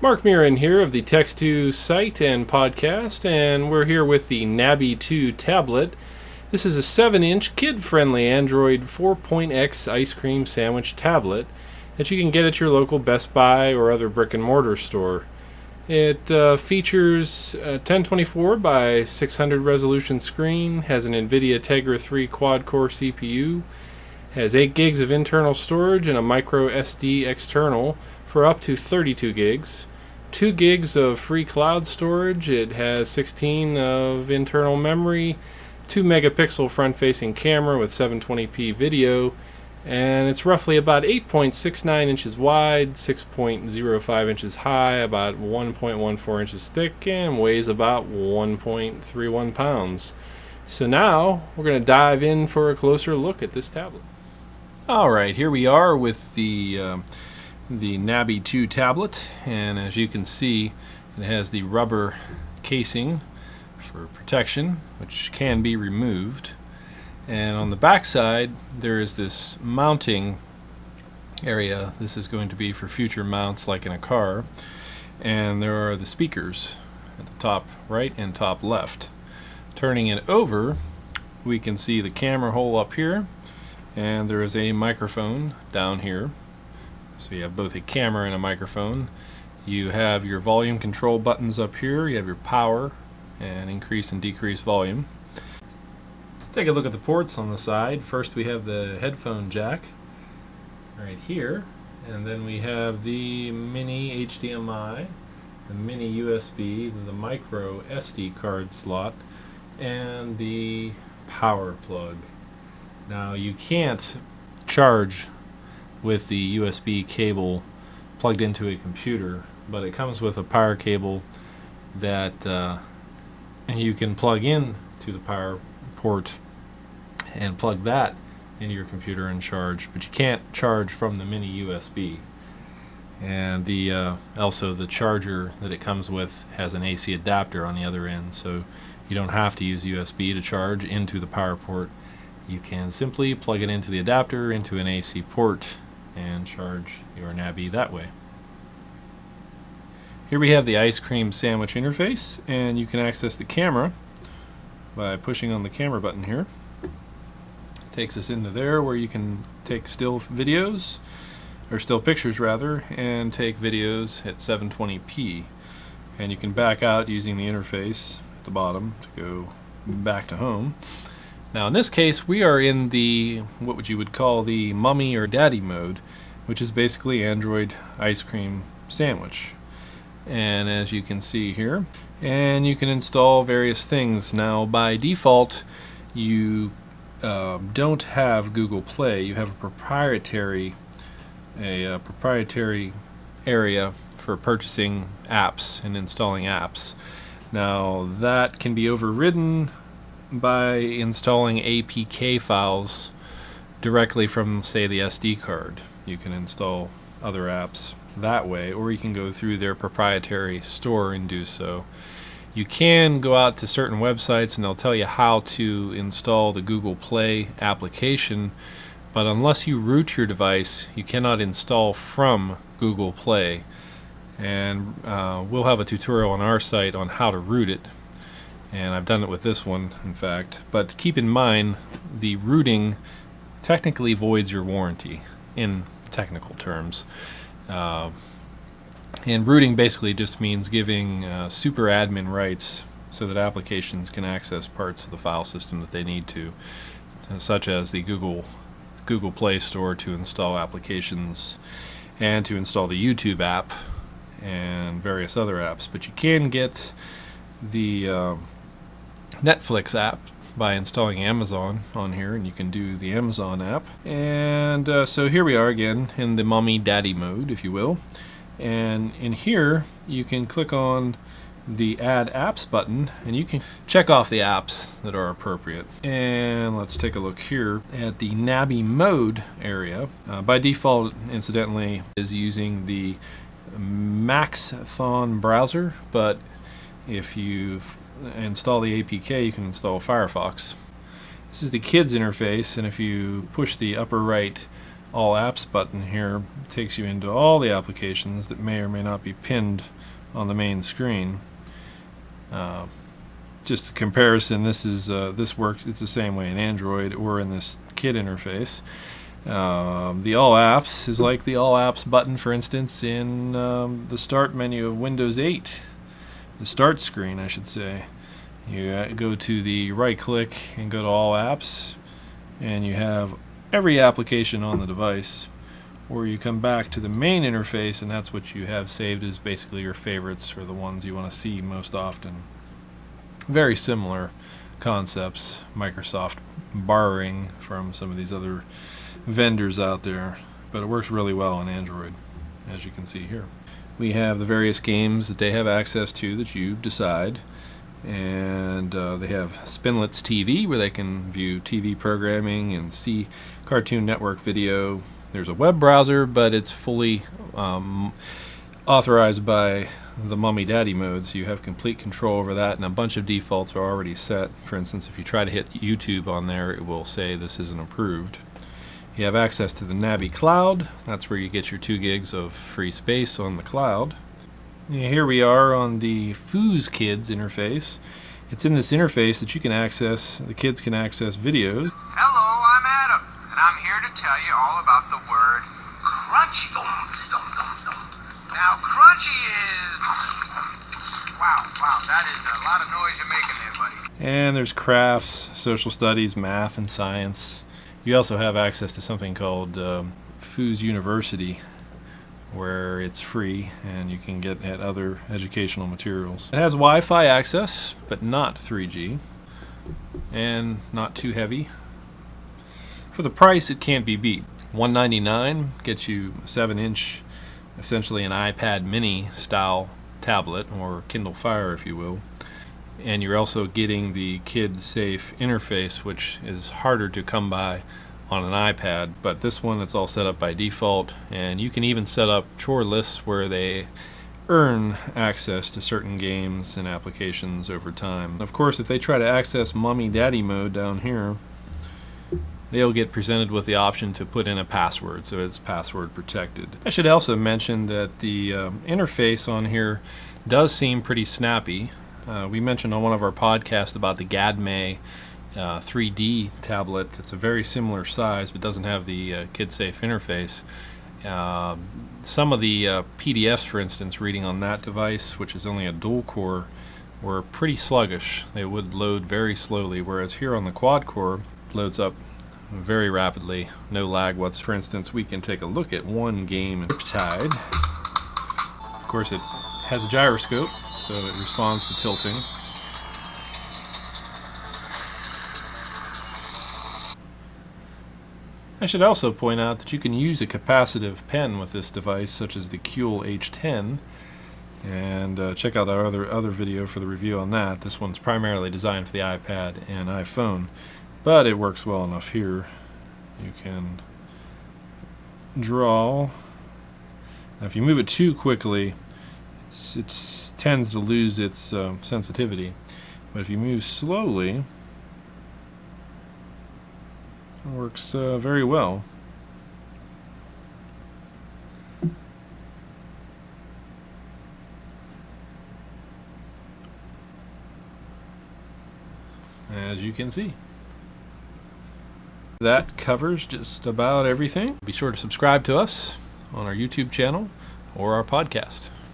Mark Mirren here of the Text2 site and podcast, and we're here with the Nabi 2 tablet. This is a 7-inch kid-friendly Android 4.x ice cream sandwich tablet that you can get at your local Best Buy or other brick-and-mortar store. It features a 1024 by 600 resolution screen, has an NVIDIA Tegra 3 quad-core CPU, has 8 gigs of internal storage and a micro SD external for up to 32 gigs. 2 gigs of free cloud storage. It has 16 of internal memory, 2 megapixel front-facing camera with 720p video, and it's roughly about 8.69 inches wide, 6.05 inches high, about 1.14 inches thick, and weighs about 1.31 pounds. So now we're going to dive in for a closer look at this tablet. Alright, here we are with the Nabi 2 tablet, and as you can see, it has the rubber casing for protection, which can be removed. And on the back side there is this mounting area. This is going to be for future mounts like in a car, and there are the speakers at the top right and top left. Turning it over, we can see the camera hole up here, and there is a microphone down here. So you have both a camera and a microphone. You have your volume control buttons up here. You have your power and increase and decrease volume. Let's take a look at the ports on the side. First we have the headphone jack right here, and then we have the mini HDMI, the mini USB, the micro SD card slot, and the power plug. Now you can't charge with the USB cable plugged into a computer, but it comes with a power cable that you can plug in to the power port and plug that into your computer and charge, but you can't charge from the mini USB. And also the charger that it comes with has an AC adapter on the other end, so you don't have to use USB to charge into the power port. You can simply plug it into the adapter into an AC port and charge your Nabi that way. Here we have the ice cream sandwich interface, and you can access the camera by pushing on the camera button here. It takes us into there where you can take still videos, or still pictures rather, and take videos at 720p. And you can back out using the interface at the bottom to go back to home. Now in this case we are in the what you would call the Mummy or Daddy mode, which is basically Android ice cream sandwich. And as you can see here, and you can install various things. Now by default you don't have Google Play. You have a proprietary area for purchasing apps and installing apps. Now that can be overridden by installing APK files directly from, say, the SD card. You can install other apps that way, or you can go through their proprietary store and do so. You can go out to certain websites and they'll tell you how to install the Google Play application, but unless you root your device, you cannot install from Google Play. And we'll have a tutorial on our site on how to root it. And I've done it with this one, in fact. But keep in mind, the rooting technically voids your warranty in technical terms. And rooting basically just means giving super admin rights so that applications can access parts of the file system that they need to, such as the Google Play Store to install applications and to install the YouTube app and various other apps. But you can get the Netflix app by installing Amazon on here, and you can do the Amazon app. And so here we are again in the Mommy Daddy mode, if you will. And in here you can click on the Add Apps button and you can check off the apps that are appropriate. And let's take a look here at the Nabi Mode area. By default, incidentally, is using the Maxthon browser, but if you install the APK, you can install Firefox. This is the kids interface, and if you push the upper right All Apps button here takes you into all the applications that may or may not be pinned on the main screen. Just a comparison, this works, it's the same way in Android or in this kid interface. The All Apps is like the All Apps button, for instance, in the Start menu of Windows 8. The Start screen, I should say. You go to the right click and go to All Apps, and you have every application on the device. Or you come back to the main interface, and that's what you have saved as basically your favorites, or the ones you want to see most often. Very similar concepts, Microsoft borrowing from some of these other vendors out there, but it works really well on Android, as you can see here. We have the various games that they have access to that you decide, and they have Spinlet's TV, where they can view TV programming and see Cartoon Network video. There's a web browser, but it's fully authorized by the Mommy Daddy mode, so you have complete control over that, and a bunch of defaults are already set. For instance, if you try to hit YouTube on there, it will say this isn't approved. You have access to the Nabi Cloud. That's where you get your 2 gigs of free space on the cloud. Here we are on the Fuhu's Kids interface. It's in this interface that you can access, the kids can access videos. Hello, I'm Adam, and I'm here to tell you all about the word crunchy. Now, crunchy is... Wow, that is a lot of noise you're making there, buddy. And there's crafts, social studies, math, and science. You also have access to something called Fuhu's University, where it's free and you can get at other educational materials. It has Wi-Fi access, but not 3G, and not too heavy. For the price, it can't be beat. $199 gets you a 7-inch, essentially an iPad mini style tablet, or Kindle Fire if you will. And you're also getting the kid-safe interface, which is harder to come by on an iPad, but this one, it's all set up by default, and you can even set up chore lists where they earn access to certain games and applications over time. Of course, if they try to access Mommy Daddy mode down here, they'll get presented with the option to put in a password, so it's password protected. I should also mention that the interface on here does seem pretty snappy. We mentioned on one of our podcasts about the Gadme 3D tablet that's a very similar size but doesn't have the kid-safe interface. Some of the PDFs, for instance, reading on that device, which is only a dual core, were pretty sluggish. They would load very slowly, whereas here on the quad core, it loads up very rapidly, no lag whatsoever. For instance, we can take a look at one game in Riptide. Of course, it has a gyroscope, so it responds to tilting. I should also point out that you can use a capacitive pen with this device, such as the Kuhl H10, and check out our other video for the review on that. This one's primarily designed for the iPad and iPhone, but it works well enough here. You can draw. Now, if you move it too quickly, it tends to lose its sensitivity, but if you move slowly, it works very well. As you can see. That covers just about everything. Be sure to subscribe to us on our YouTube channel or our podcast.